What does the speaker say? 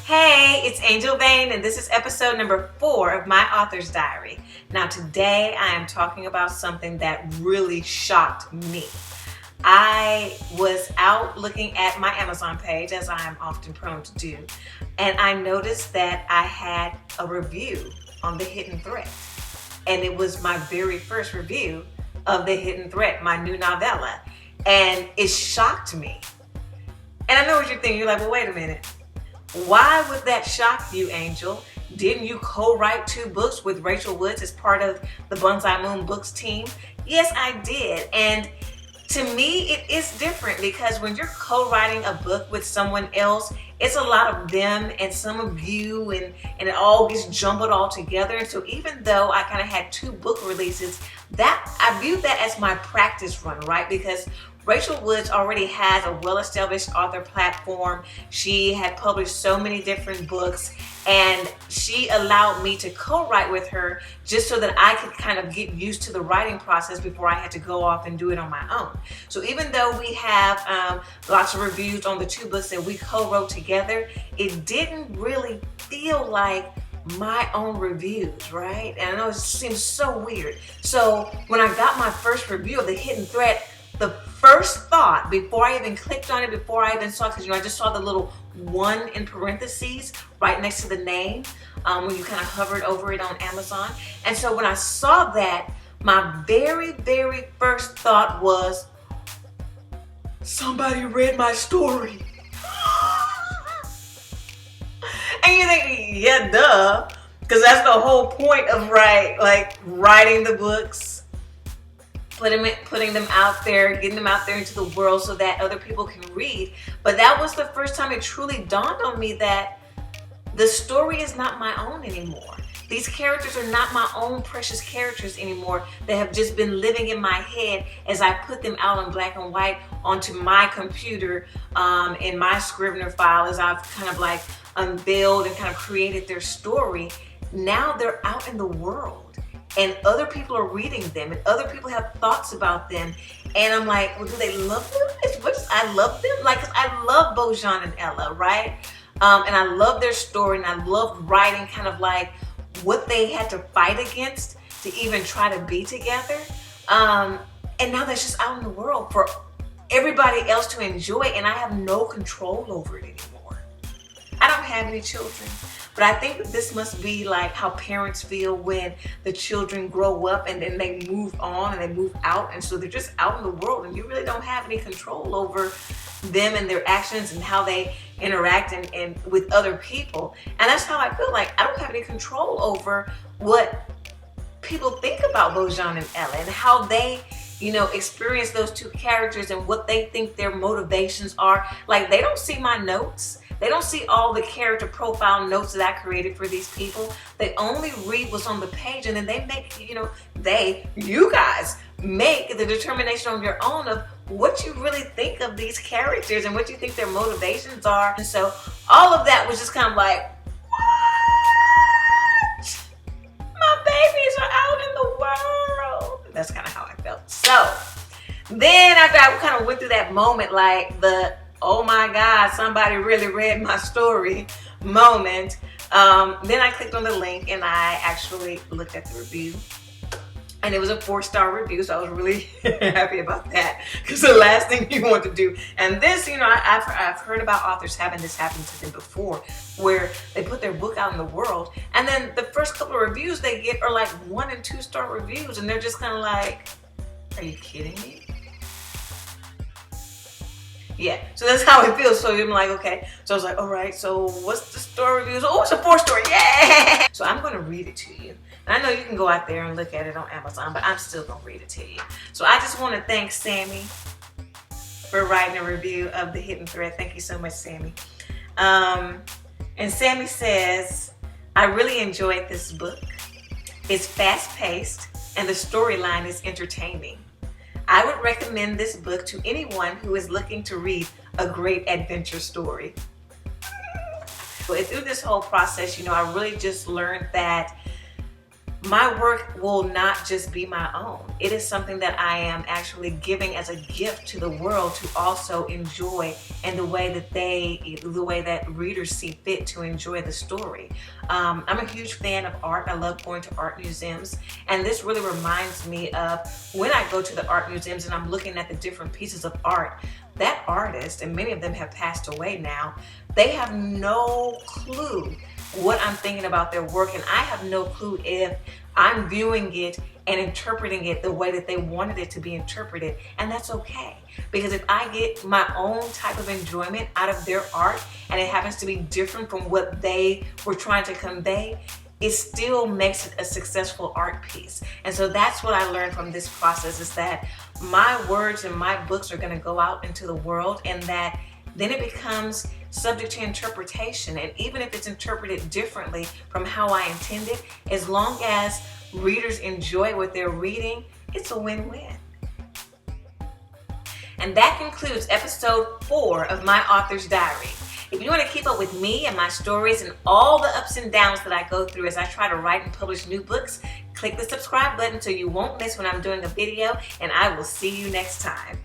Hey, it's Angel Vane, and this is episode number 4 of my author's diary. Now, today I am talking about something that really shocked me. I was out looking at my Amazon page, as I am often prone to do, and I noticed that I had a review on The Hidden Threat. And it was my very first review of The Hidden Threat, my new novella. And it shocked me. And I know what you're thinking. You're like, well, wait a minute. Why would that shock you, Angel? Didn't you co-write 2 books with Rachel Woods as part of the Bonsai Moon Books team? Yes, I did. And to me, it is different because when you're co-writing a book with someone else, it's a lot of them and some of you, and it all gets jumbled all together. And so even though I kind of had 2 book releases, that I viewed that as my practice run, right? Because Rachel Woods already has a well-established author platform. She had published so many different books, and she allowed me to co-write with her just so that I could kind of get used to the writing process before I had to go off and do it on my own. So even though we have lots of reviews on the 2 books that we co-wrote together, it didn't really feel like my own reviews, right? And I know it seems so weird. So when I got my first review of The Hidden Threat, the first thought, before I even clicked on it, before I even saw it, because I just saw the little 1 in parentheses right next to the name when you kind of hovered over it on Amazon. And so when I saw that, my very, very first thought was, somebody read my story. And you think, yeah, duh, because that's the whole point of writing the books. Putting them out there, getting them out there into the world so that other people can read. But that was the first time it truly dawned on me that the story is not my own anymore. These characters are not my own precious characters anymore. They have just been living in my head as I put them out in black and white onto my computer in my Scrivener file, as I've kind of like unveiled and kind of created their story. Now they're out in the world. And other people are reading them, and other people have thoughts about them. And I'm like, well, do they love them as much as I love them? Like, 'cause I love Bojan and Ella, right? And I love their story, and I love writing kind of like what they had to fight against to even try to be together. And now that's just out in the world for everybody else to enjoy, and I have no control over it anymore. I don't have any children. But I think that this must be like how parents feel when the children grow up and then they move on and they move out. And so they're just out in the world and you really don't have any control over them and their actions and how they interact and with other people. And that's how I feel like I don't have any control over what people think about Bojan and Ella and how they, experience those 2 characters and what they think their motivations are. Like, they don't see my notes. They don't see all the character profile notes that I created for these people. They only read what's on the page, and then they make, you guys make the determination on your own of what you really think of these characters and what you think their motivations are. And so all of that was just kind of like, what? My babies are out in the world. That's kind of how I felt. So then after I kind of went through that moment, like the, oh my God, somebody really read my story moment. Then I clicked on the link and I actually looked at the review. And it was a 4-star review, so I was really happy about that. Because the last thing you want to do, and this, I've heard about authors having this happen to them before, where they put their book out in the world, and then the first couple of reviews they get are like 1 and 2-star reviews, and they're just kind of like, are you kidding me? Yeah, so that's how it feels. So I'm like, okay. So I was like, all right, so what's the star reviews? Oh, it's a 4-star, yeah! So I'm gonna read it to you. And I know you can go out there and look at it on Amazon, but I'm still gonna read it to you. So I just wanna thank Sammy for writing a review of The Hidden Threat. Thank you so much, Sammy. And Sammy says, I really enjoyed this book. It's fast-paced and the storyline is entertaining. I would recommend this book to anyone who is looking to read a great adventure story. But through this whole process, I really just learned that my work will not just be my own. It is something that I am actually giving as a gift to the world to also enjoy, and the way that readers see fit to enjoy the story. I'm a huge fan of art. I love going to art museums, and this really reminds me of when I go to the art museums and I'm looking at the different pieces of art. That artist, and many of them have passed away now, they have no clue what I'm thinking about their work, and I have no clue if I'm viewing it and interpreting it the way that they wanted it to be interpreted. And that's okay, because if I get my own type of enjoyment out of their art and it happens to be different from what they were trying to convey, it still makes it a successful art piece. And so that's what I learned from this process, is that my words and my books are going to go out into the world, and that then it becomes subject to interpretation. And even if it's interpreted differently from how I intended, as long as readers enjoy what they're reading, it's a win-win. And that concludes episode 4 of my author's diary. If you want to keep up with me and my stories and all the ups and downs that I go through as I try to write and publish new books, click the subscribe button so you won't miss when I'm doing a video, and I will see you next time.